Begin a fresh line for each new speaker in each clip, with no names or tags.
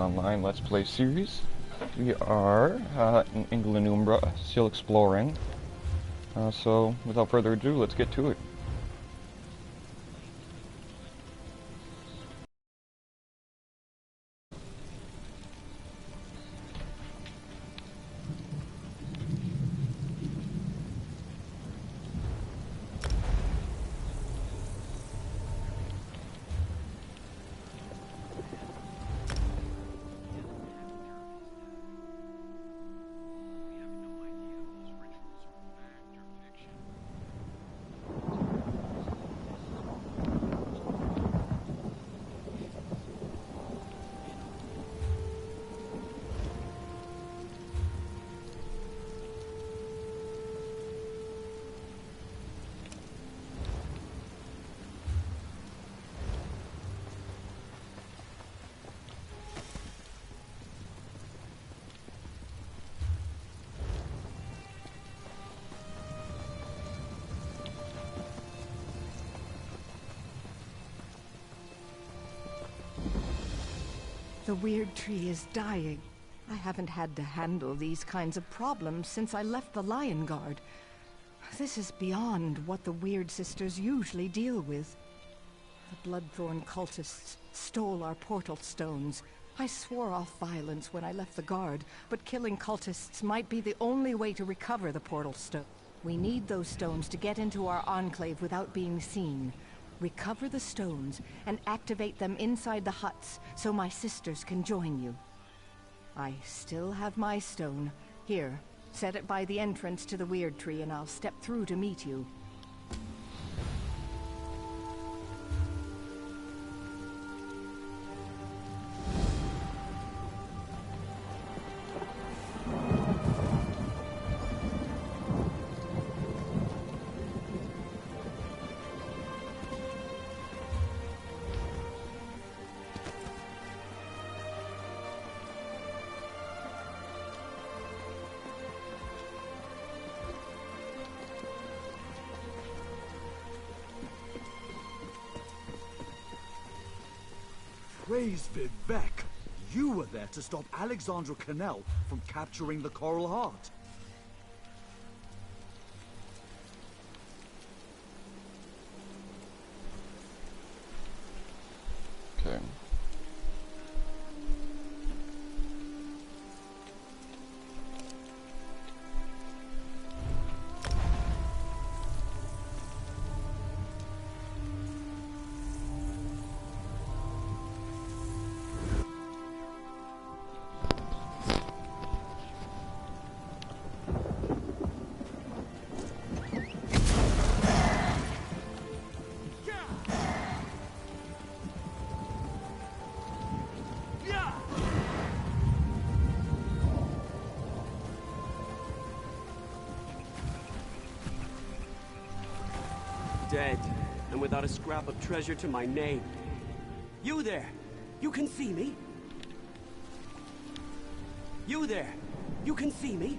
online Let's Play series. We are in England Umbra, still exploring. So, without further ado, let's get to it.
The weird tree is dying. I haven't had to handle these kinds of problems since I left the Lion Guard. This is beyond what the Weird Sisters usually deal with. The Bloodthorn cultists stole our portal stones. I swore off violence when I left the Guard, but killing cultists might be the only way to recover the portal stone. We need those stones to get into our enclave without being seen. Recover the stones and activate them inside the huts so my sisters can join you. I still have my stone. Here, set it by the entrance to the Weird Tree and I'll step through to meet you.
Praise Vivek! You were there to stop Alexandra Cannell from capturing the Coral Heart.
Okay.
Dead, and without a scrap of treasure to my name. You there! You can see me? You there! You can see me?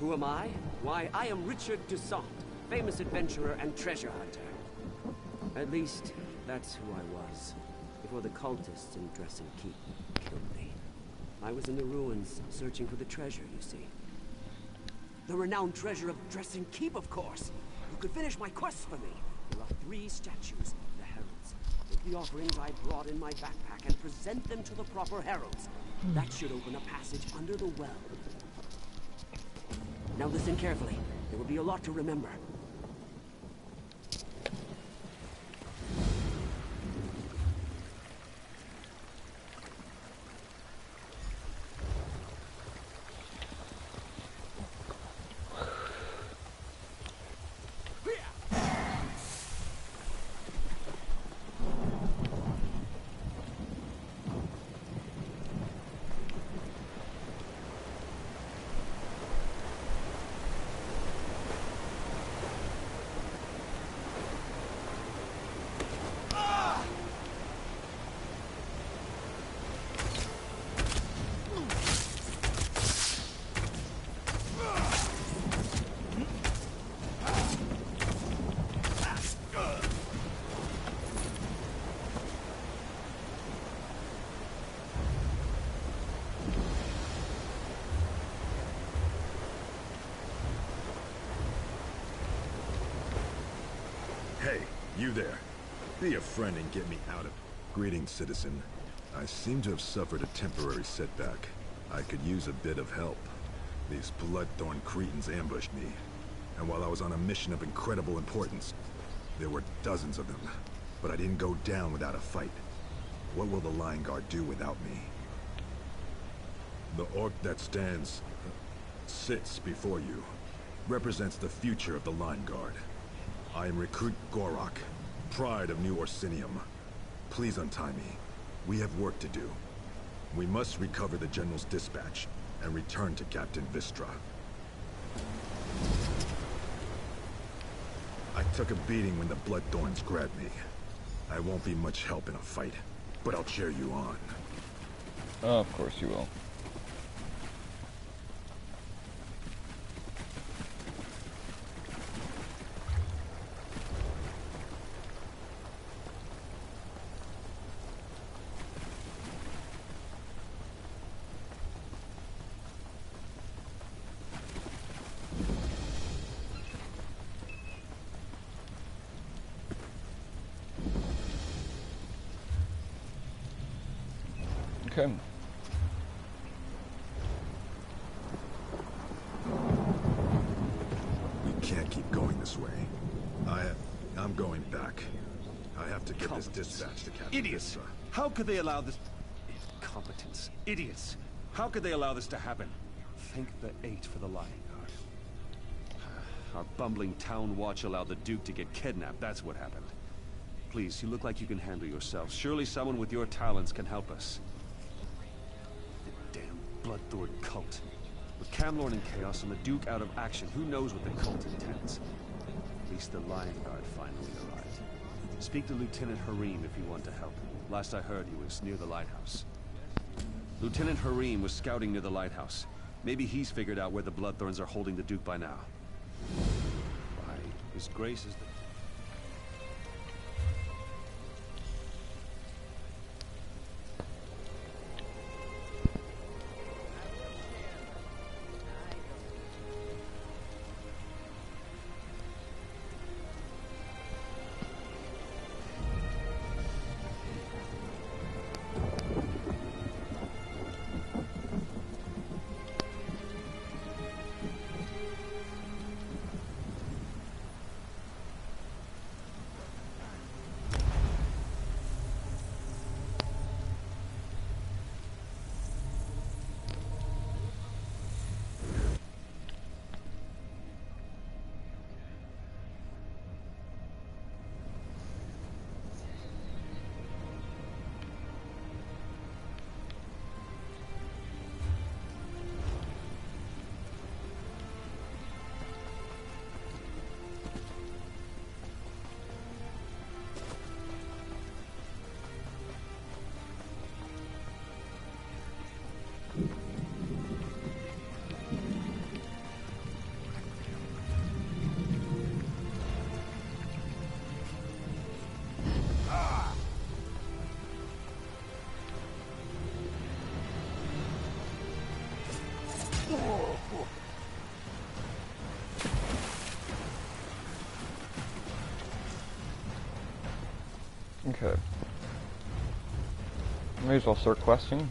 Who am I? Why, I am Richard Dussault, famous adventurer and treasure hunter. At least, that's who I was, before the cultists in Dressing Keep killed me. I was in the ruins, searching for the treasure, you see. The renowned treasure of Dressing Keep, of course! Who could finish my quest for me? There are 3 statues, the heralds. Take the offerings I brought in my backpack and present them to the proper heralds. That should open a passage under the well. Now listen carefully. There will be a lot to remember.
You there. Be a friend and get me out of... Greetings, citizen. I seem to have suffered a temporary setback. I could use a bit of help. These blood-thorn cretins ambushed me. And while I was on a mission of incredible importance, there were dozens of them. But I didn't go down without a fight. What will the Lion Guard do without me? The orc that sits before you, represents the future of the Lion Guard. I am Recruit Gorok, pride of New Orsinium. Please untie me. We have work to do. We must recover the General's dispatch and return to Captain Vistra. I took a beating when the Bloodthorns grabbed me. I won't be much help in a fight, but I'll cheer you on.
Of course you will. Okay.
We can't keep going this way. I'm going back. I have to get this dispatch to Captain
Idiots!
Vistra.
How could they allow this... Incompetence. Idiots! How could they allow this to happen? Thank the 8 for the Lion Guard. Our bumbling town watch allowed the Duke to get kidnapped, that's what happened. Please, you look like you can handle yourself. Surely someone with your talents can help us. The damn Bloodthorn cult. With Camlorn in chaos and the Duke out of action, who knows what the cult intends? At least the Lion Guard finally arrived. Speak to Lieutenant Harim if you want to help. Last I heard, he was near the lighthouse. Lieutenant Harim was scouting near the lighthouse. Maybe he's figured out where the Bloodthorns are holding the Duke by now. Why, His Grace is the...
Okay. May as well start questing.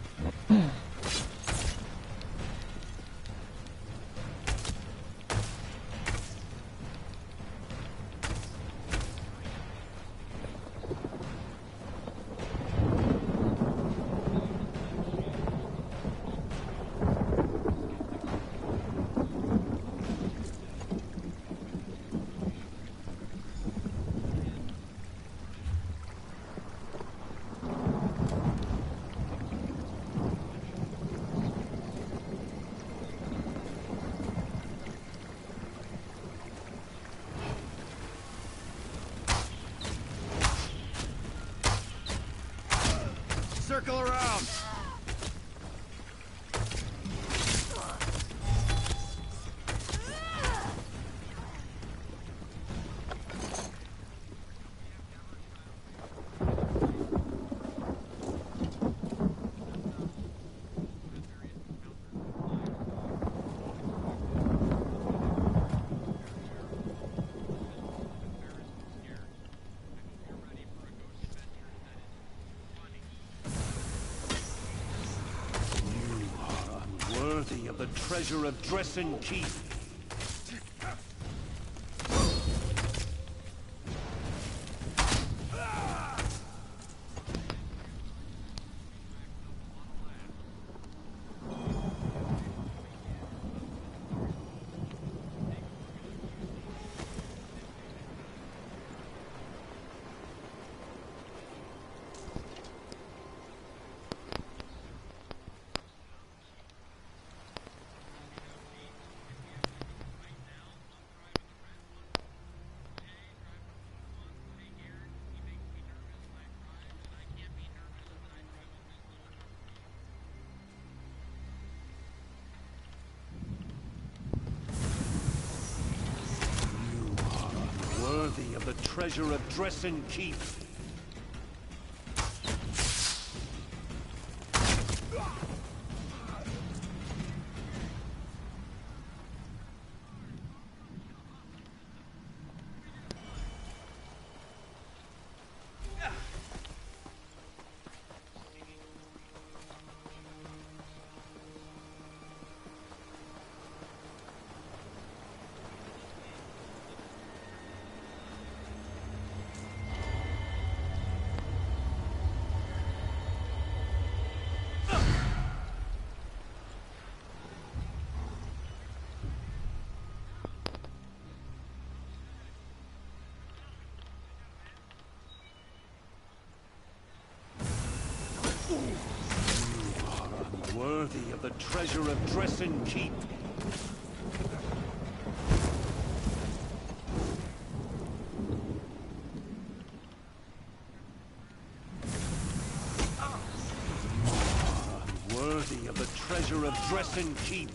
Worthy of the treasure of Dresden Keep. Worthy of the treasure of Dresden Keep. Worthy of the treasure of Dresden Keep. Worthy of the treasure of Dresden Keep.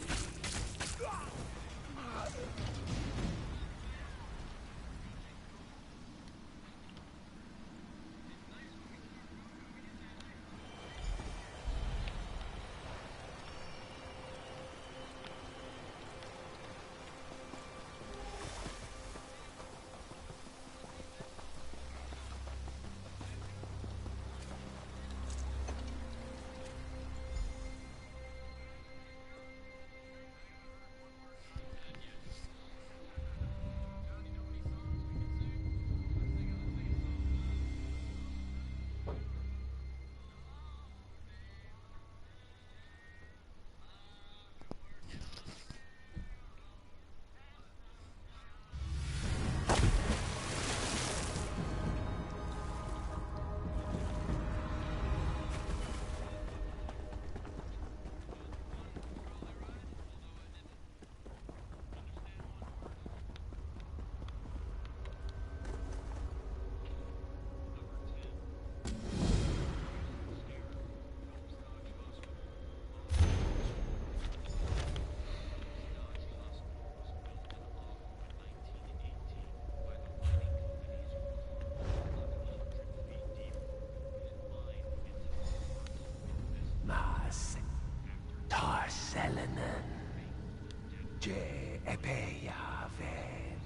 Je epeia ven,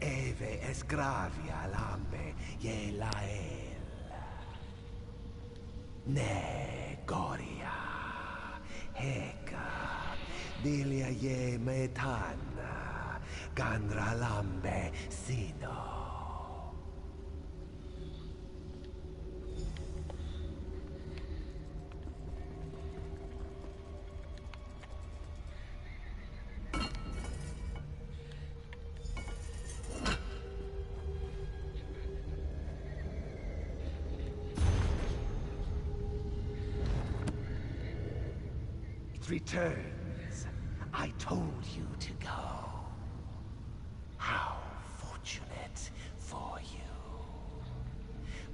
eve esgravia lambe ye lael. Ne goria, heka, dilia ye metana, gandra lambe sino. 'Returns. I told you to go. How fortunate for you.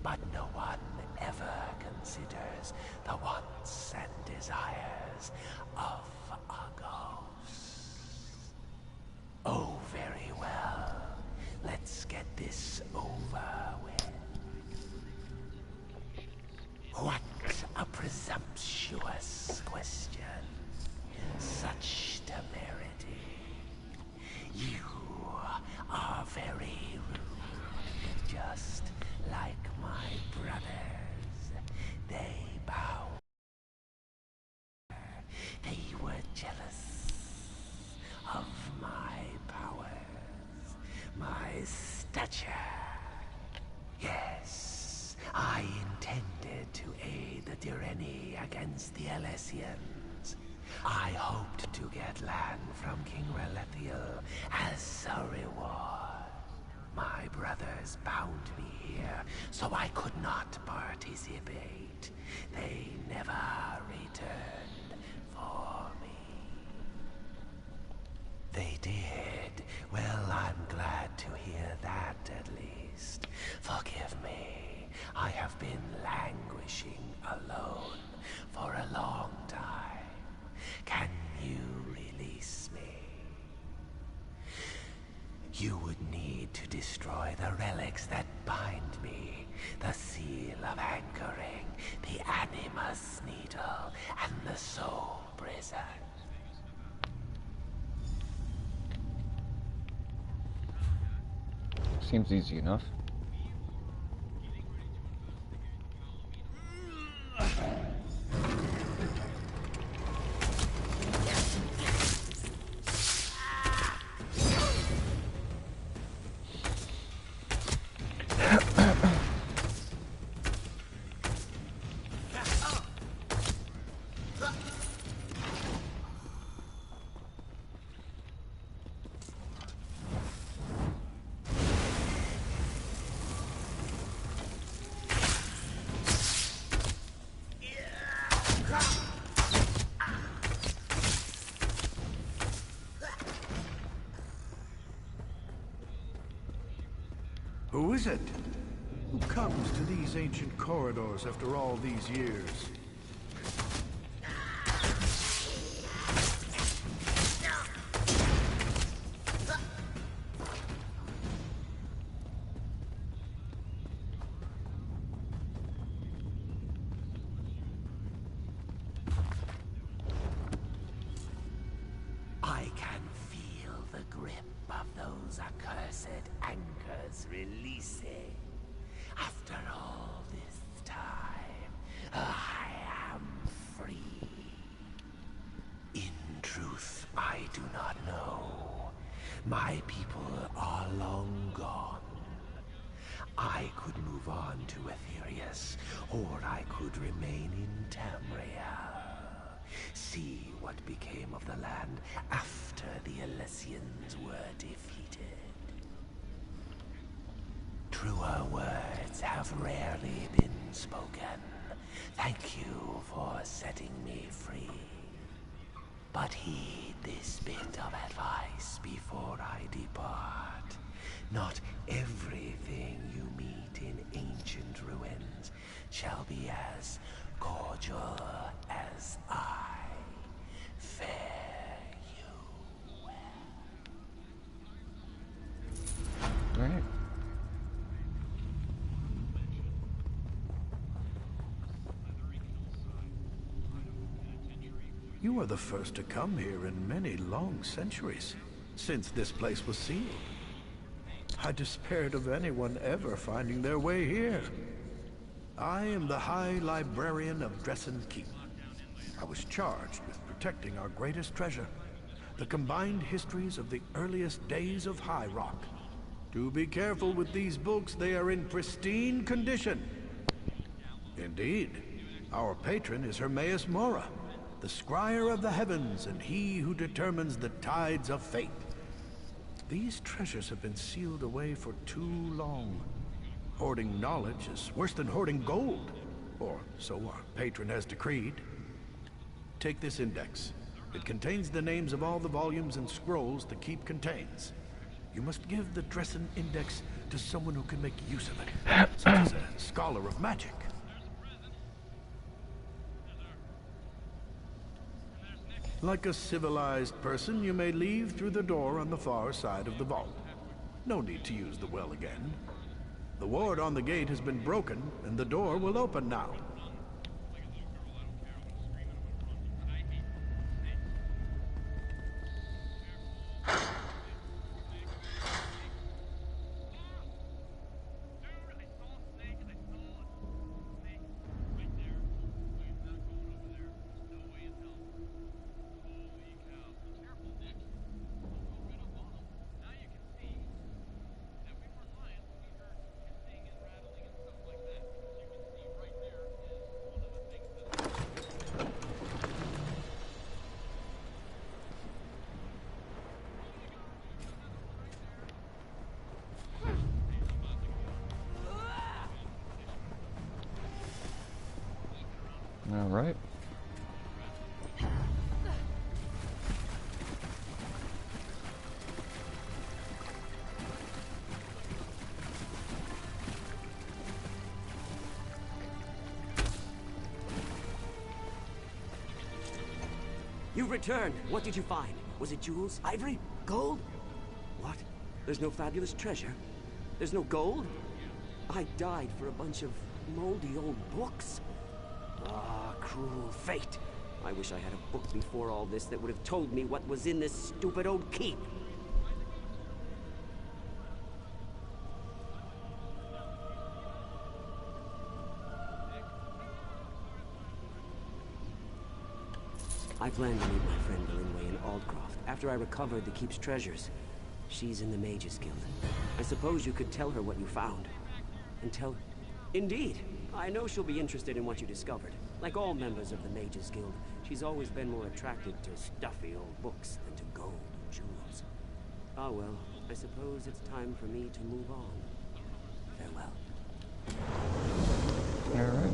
But no one ever considers the wants and desires of a ghost. Oh, very well. Let's get this over with. What a presumptuous question. Such temerity. You are very rude, just like my brothers. They bow. They were jealous of my powers, my stature. Yes, I intended to aid the Direni against the Alessians. I hoped to get land from King Relethiel as a reward. My brothers bound me here, so I could not participate. They never returned for me. They did. Well, I'm glad to hear that at least. Forgive me. I have been languishing alone for a long time. Can you release me? You would need to destroy the relics that bind me. The seal of anchoring, the Animus Needle, and the Soul Prison.
Seems easy enough.
Who is it? Who comes to these ancient corridors after all these years?
I can feel the grip of those accursed anchors releasing. After all this time, I am free. In truth, I do not know. My people are long gone. I could move on to Aetherius, or I could remain in Tamriel. See what became of the land after the Alessians were defeated. Truer words have rarely been spoken. Thank you for setting me free. But heed this bit of advice before I depart. Not everything you meet in ancient ruins shall be as cordial as I. Fare you well.
Alright.
You are the first to come here in many long centuries, since this place was sealed. I despaired of anyone ever finding their way here. I am the High Librarian of Dresden Keep. I was charged with protecting our greatest treasure, the combined histories of the earliest days of High Rock. Do be careful with these books, they are in pristine condition. Indeed, our patron is Hermaeus Mora, the scryer of the heavens and he who determines the tides of fate. These treasures have been sealed away for too long. Hoarding knowledge is worse than hoarding gold, or so our patron has decreed. Take this index. It contains the names of all the volumes and scrolls the keep contains. You must give the Dresden Index to someone who can make use of it, such as a scholar of magic. Like a civilized person, you may leave through the door on the far side of the vault. No need to use the well again. The ward on the gate has been broken, and the door will open now.
Alright.
You returned. What did you find? Was it jewels? Ivory? Gold? What? There's no fabulous treasure? There's no gold? I died for a bunch of moldy old books. Ah, cruel fate. I wish I had a book before all this that would have told me what was in this stupid old keep. I plan to meet my friend Linway in Aldcroft after I recovered the keep's treasures. She's in the Mages Guild. I suppose you could tell her what you found. And tell her... Indeed! I know she'll be interested in what you discovered. Like all members of the Mages Guild, she's always been more attracted to stuffy old books than to gold and jewels. Ah well, I suppose it's time for me to move on. Farewell.
Alright.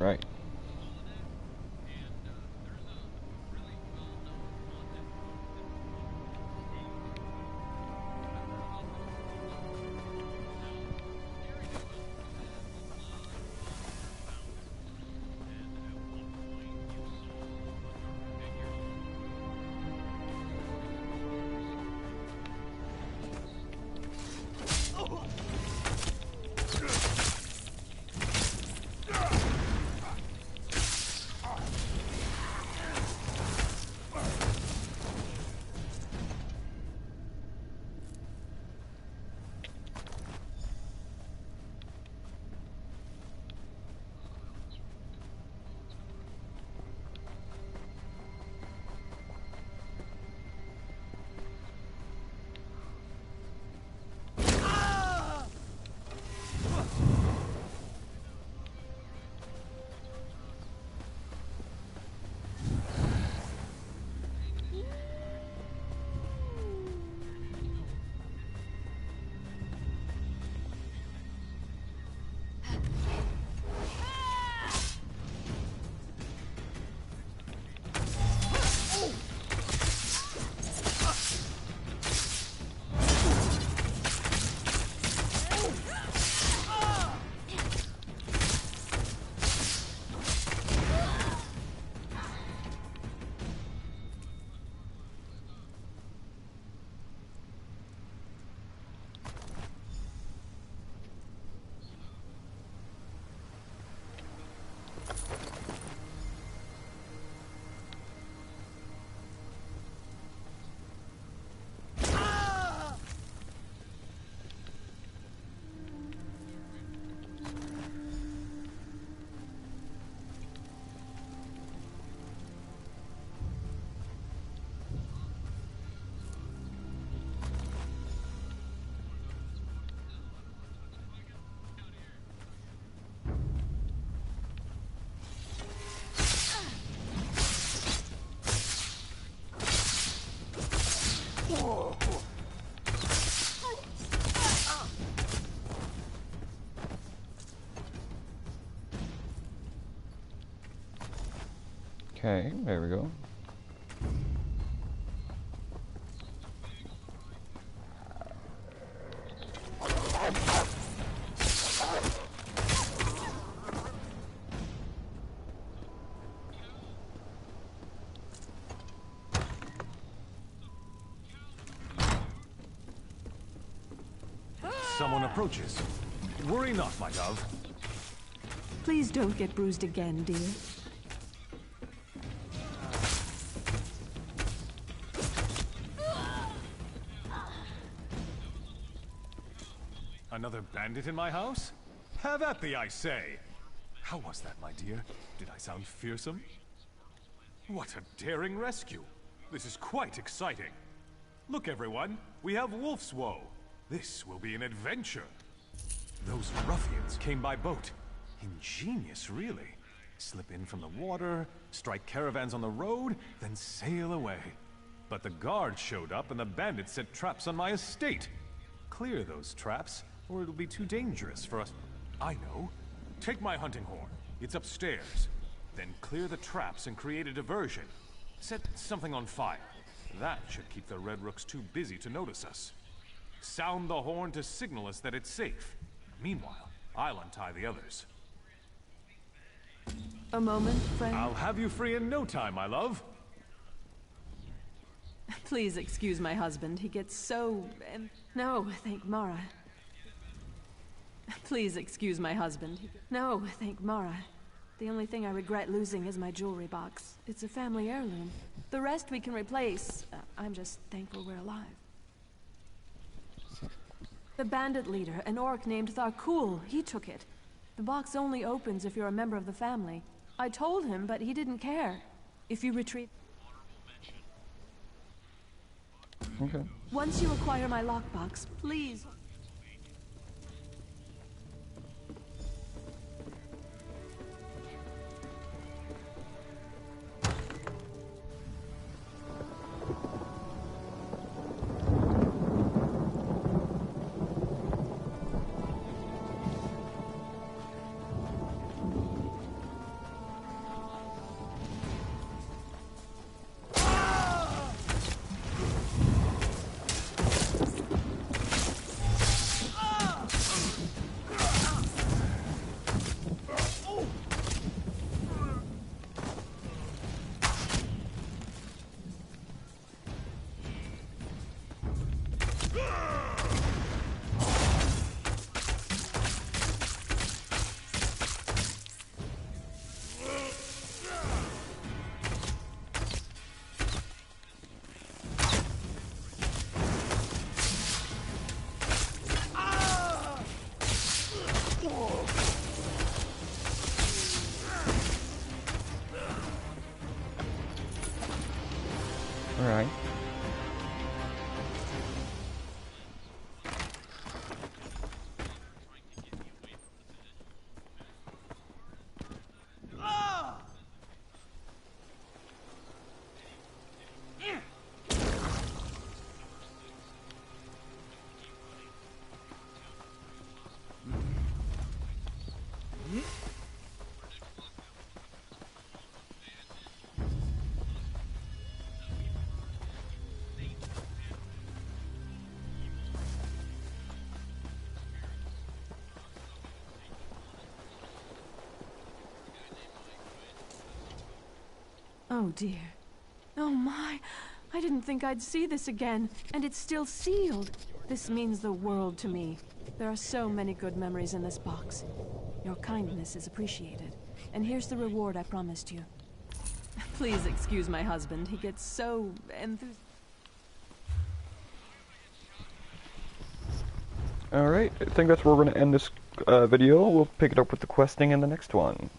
Alright. Okay, there we go.
Someone approaches. Worry not, my dove.
Please don't get bruised again, dear.
Another bandit in my house? Have at thee, I say! How was that, my dear? Did I sound fearsome? What a daring rescue! This is quite exciting. Look, everyone, we have Wolf's Woe. This will be an adventure. Those ruffians came by boat. Ingenious, really. Slip in from the water, strike caravans on the road, then sail away. But the guards showed up and the bandits set traps on my estate. Clear those traps, or it'll be too dangerous for us. I know. Take my hunting horn. It's upstairs. Then clear the traps and create a diversion. Set something on fire. That should keep the Red Rooks too busy to notice us. Sound the horn to signal us that it's safe. Meanwhile, I'll untie the others.
A moment, friend.
I'll have you free in no time, my love.
Please excuse my husband. He gets so... No, thank Mara. Please excuse my husband. No, thank Mara. The only thing I regret losing is my jewelry box. It's a family heirloom. The rest we can replace. I'm just thankful we're alive. The bandit leader, an orc named Tharkul, he took it. The box only opens if you're a member of the family. I told him, but he didn't care. If you retrieve...
Okay.
Once you acquire my lockbox, please...
Alright.
Oh dear. Oh my, I didn't think I'd see this again, and it's still sealed. This means the world to me. There are so many good memories in this box. Your kindness is appreciated, and here's the reward I promised you. Please excuse my husband, he gets so enthusiastic.
Alright, I think that's where we're going to end this video. We'll pick it up with the questing in the next one.